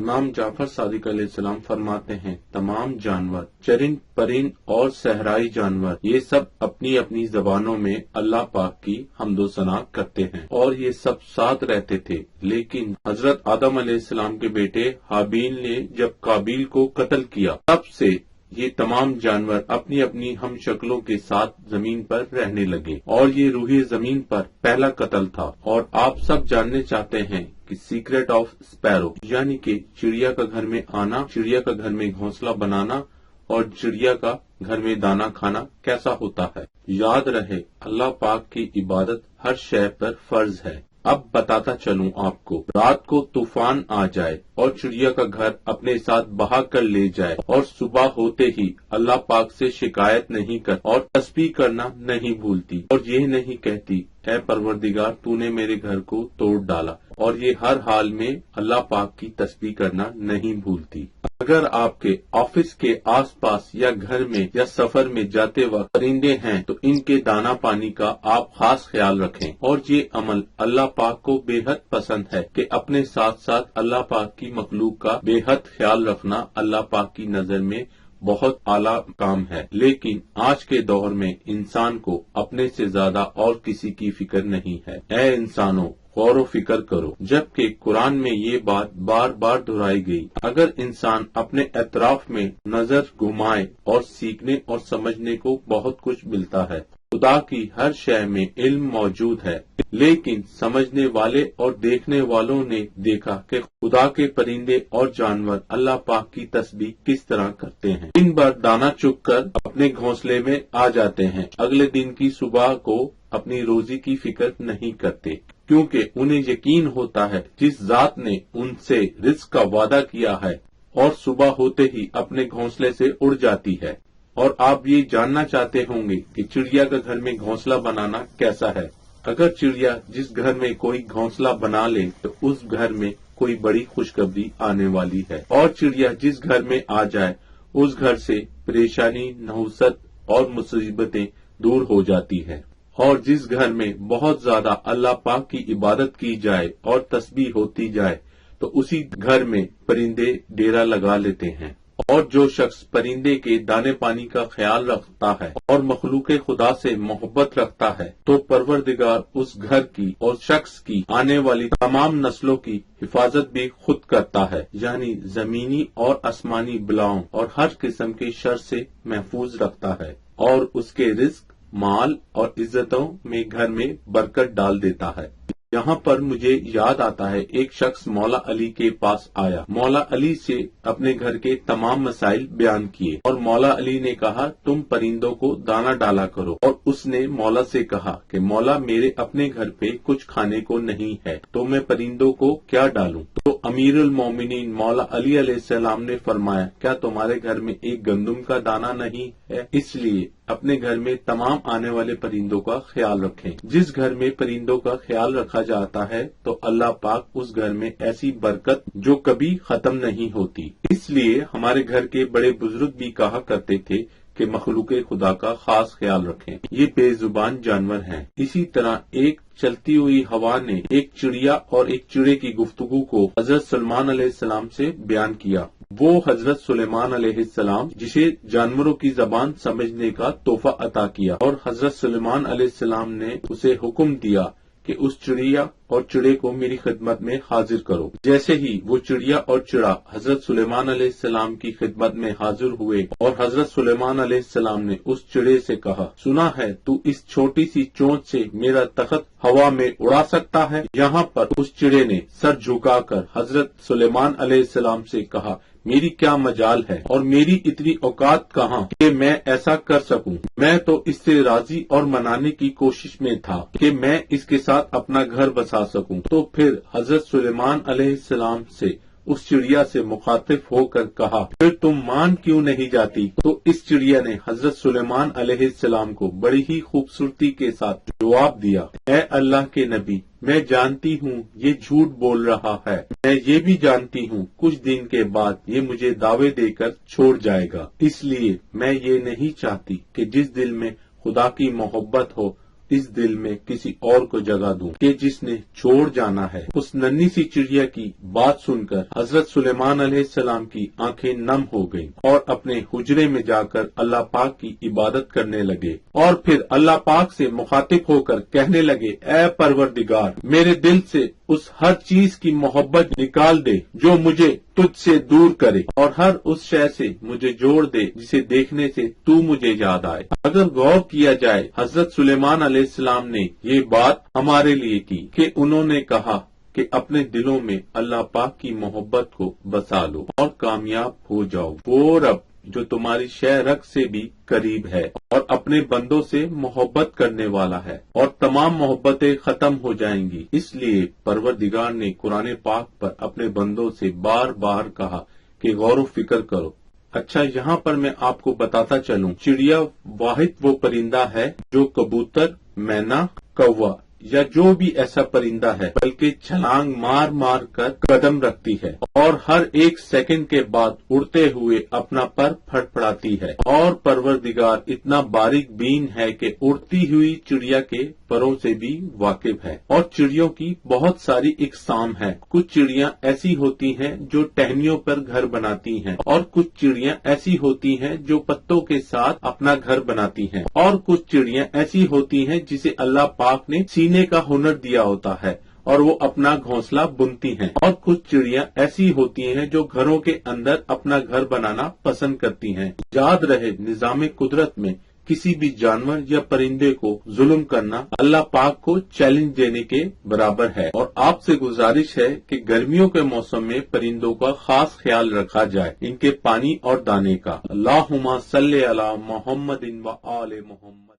امام جعفر صادق علیہ السلام فرماتے ہیں تمام جانور چرند پرند اور صحرائی جانور یہ سب اپنی اپنی زبانوں میں اللہ پاک کی حمد و ثنا کرتے ہیں اور یہ سب ساتھ رہتے تھے، لیکن حضرت آدم علیہ السلام کے بیٹے حابیل نے جب قابیل کو قتل کیا تب سے یہ تمام جانور اپنی اپنی ہم شکلوں کے ساتھ زمین پر رہنے لگے اور یہ روح زمین پر پہلا قتل تھا۔ اور آپ سب جاننے چاہتے ہیں کہ سیکرٹ آف اسپیرو یعنی کہ چڑیا کا گھر میں آنا، چڑیا کا گھر میں گھونسلہ بنانا اور چڑیا کا گھر میں دانا کھانا کیسا ہوتا ہے۔ یاد رہے اللہ پاک کی عبادت ہر شے پر فرض ہے۔ اب بتاتا چلوں آپ کو، رات کو طوفان آ جائے اور چڑیا کا گھر اپنے ساتھ بہا کر لے جائے اور صبح ہوتے ہی اللہ پاک سے شکایت نہیں کر اور تسبیح کرنا نہیں بھولتی اور یہ نہیں کہتی اے پروردگار تو نے میرے گھر کو توڑ ڈالا، اور یہ ہر حال میں اللہ پاک کی تسبیح کرنا نہیں بھولتی۔ اگر آپ کے آفس کے آس پاس یا گھر میں یا سفر میں جاتے وقت پرندے ہیں تو ان کے دانا پانی کا آپ خاص خیال رکھیں، اور یہ عمل اللہ پاک کو بے حد پسند ہے کہ اپنے ساتھ ساتھ اللہ پاک کی مخلوق کا بے حد خیال رکھنا اللہ پاک کی نظر میں بہت اعلیٰ کام ہے۔ لیکن آج کے دور میں انسان کو اپنے سے زیادہ اور کسی کی فکر نہیں ہے۔ اے انسانوں، غور و فکر کرو، جبکہ قرآن میں یہ بات بار بار دہرائی گئی۔ اگر انسان اپنے اطراف میں نظر گھمائے اور سیکھنے اور سمجھنے کو بہت کچھ ملتا ہے۔ خدا کی ہر شے میں علم موجود ہے، لیکن سمجھنے والے اور دیکھنے والوں نے دیکھا کہ خدا کے پرندے اور جانور اللہ پاک کی تسبیح کس طرح کرتے ہیں۔ دن بھر دانا چگ کر اپنے گھونسلے میں آ جاتے ہیں، اگلے دن کی صبح کو اپنی روزی کی فکر نہیں کرتے، کیونکہ انہیں یقین ہوتا ہے جس ذات نے ان سے رزق کا وعدہ کیا ہے اور صبح ہوتے ہی اپنے گھونسلے سے اڑ جاتی ہے۔ اور آپ یہ جاننا چاہتے ہوں گے کہ چڑیا کا گھر میں گھونسلہ بنانا کیسا ہے۔ اگر چڑیا جس گھر میں کوئی گھونسلہ بنا لے تو اس گھر میں کوئی بڑی خوشخبری آنے والی ہے، اور چڑیا جس گھر میں آ جائے اس گھر سے پریشانی، نحوست اور مصیبتیں دور ہو جاتی ہے۔ اور جس گھر میں بہت زیادہ اللہ پاک کی عبادت کی جائے اور تسبیح ہوتی جائے تو اسی گھر میں پرندے ڈیرا لگا لیتے ہیں۔ اور جو شخص پرندے کے دانے پانی کا خیال رکھتا ہے اور مخلوق خدا سے محبت رکھتا ہے تو پروردگار اس گھر کی اور شخص کی آنے والی تمام نسلوں کی حفاظت بھی خود کرتا ہے، یعنی زمینی اور آسمانی بلاؤں اور ہر قسم کے شر سے محفوظ رکھتا ہے، اور اس کے رزق، مال اور عزتوں میں گھر میں برکت ڈال دیتا ہے۔ یہاں پر مجھے یاد آتا ہے ایک شخص مولا علی کے پاس آیا، مولا علی سے اپنے گھر کے تمام مسائل بیان کیے، اور مولا علی نے کہا تم پرندوں کو دانا ڈالا کرو، اور اس نے مولا سے کہا کہ مولا میرے اپنے گھر پہ کچھ کھانے کو نہیں ہے تو میں پرندوں کو کیا ڈالوں؟ تو امیر المومنین مولا علی علیہ السلام نے فرمایا کیا تمہارے گھر میں ایک گندم کا دانہ نہیں ہے؟ اس لیے اپنے گھر میں تمام آنے والے پرندوں کا خیال رکھیں۔ جس گھر میں پرندوں کا خیال رکھا جاتا ہے تو اللہ پاک اس گھر میں ایسی برکت جو کبھی ختم نہیں ہوتی۔ اس لیے ہمارے گھر کے بڑے بزرگ بھی کہا کرتے تھے کہ مخلوق خدا کا خاص خیال رکھیں، یہ بے زبان جانور ہیں۔ اسی طرح ایک چلتی ہوئی ہوا نے ایک چڑیا اور ایک چڑے کی گفتگو کو حضرت سلیمان علیہ السلام سے بیان کیا۔ وہ حضرت سلیمان علیہ السلام جسے جانوروں کی زبان سمجھنے کا تحفہ عطا کیا، اور حضرت سلیمان علیہ السلام نے اسے حکم دیا کہ اس چڑیا اور چڑے کو میری خدمت میں حاضر کرو۔ جیسے ہی وہ چڑیا اور چڑا حضرت سلیمان علیہ السلام کی خدمت میں حاضر ہوئے اور حضرت سلیمان علیہ السلام نے اس چڑے سے کہا سنا ہے تو اس چھوٹی سی چونچ سے میرا تخت ہوا میں اڑا سکتا ہے؟ یہاں پر اس چڑے نے سر جھکا کر حضرت سلیمان علیہ السلام سے کہا میری کیا مجال ہے اور میری اتنی اوقات کہاں کہ میں ایسا کر سکوں؟ میں تو اس سے راضی اور منانے کی کوشش میں تھا کہ میں اس کے ساتھ اپنا گھر بسا سکوں۔ تو پھر حضرت سلیمان علیہ السلام سے اس چڑیا سے مخاطب ہو کر کہا پھر تم مان کیوں نہیں جاتی؟ تو اس چڑیا نے حضرت سلیمان علیہ السلام کو بڑی ہی خوبصورتی کے ساتھ جواب دیا، اے اللہ کے نبی، میں جانتی ہوں یہ جھوٹ بول رہا ہے، میں یہ بھی جانتی ہوں کچھ دن کے بعد یہ مجھے دعوے دے کر چھوڑ جائے گا، اس لیے میں یہ نہیں چاہتی کہ جس دل میں خدا کی محبت ہو اس دل میں کسی اور کو جگہ دوں کہ جس نے چھوڑ جانا ہے۔ اس ننھی سی چڑیا کی بات سن کر حضرت سلیمان علیہ السلام کی آنکھیں نم ہو گئیں اور اپنے حجرے میں جا کر اللہ پاک کی عبادت کرنے لگے، اور پھر اللہ پاک سے مخاطب ہو کر کہنے لگے، اے پروردگار، میرے دل سے اس ہر چیز کی محبت نکال دے جو مجھے تجھ سے دور کرے، اور ہر اس شے سے مجھے جوڑ دے جسے دیکھنے سے تو مجھے یاد آئے۔ اگر غور کیا جائے، حضرت سلیمان علیہ السلام نے یہ بات ہمارے لیے کی کہ انہوں نے کہا کہ اپنے دلوں میں اللہ پاک کی محبت کو بسا لو اور کامیاب ہو جاؤ۔ وہ رب جو تمہاری شہ رگ سے بھی قریب ہے اور اپنے بندوں سے محبت کرنے والا ہے، اور تمام محبتیں ختم ہو جائیں گی۔ اس لیے پروردگار نے قرآن پاک پر اپنے بندوں سے بار بار کہا کہ غور و فکر کرو۔ اچھا، یہاں پر میں آپ کو بتاتا چلوں، چڑیا واحد وہ پرندہ ہے جو کبوتر، مینا، کوا یا جو بھی ایسا پرندہ ہے بلکہ چھلانگ مار مار کر قدم رکھتی ہے اور ہر ایک سیکنڈ کے بعد اڑتے ہوئے اپنا پر پھڑپڑاتی ہے، اور پروردگار اتنا باریک بین ہے کہ اڑتی ہوئی چڑیا کے پروں سے بھی واقف ہے۔ اور چڑیوں کی بہت ساری اقسام ہیں۔ کچھ چڑیاں ایسی ہوتی ہیں جو ٹہنیوں پر گھر بناتی ہیں، اور کچھ چڑیاں ایسی ہوتی ہیں جو پتوں کے ساتھ اپنا گھر بناتی ہیں، اور کچھ چڑیاں ایسی ہوتی ہیں جسے اللہ پاک نے سینے کا ہنر دیا ہوتا ہے اور وہ اپنا گھونسلہ بنتی ہیں، اور کچھ چڑیاں ایسی ہوتی ہیں جو گھروں کے اندر اپنا گھر بنانا پسند کرتی ہیں۔ یاد رہے، نظام قدرت میں کسی بھی جانور یا پرندے کو ظلم کرنا اللہ پاک کو چیلنج دینے کے برابر ہے، اور آپ سے گزارش ہے کہ گرمیوں کے موسم میں پرندوں کا خاص خیال رکھا جائے، ان کے پانی اور دانے کا۔ اللہم صلی علی محمد و آل محمد۔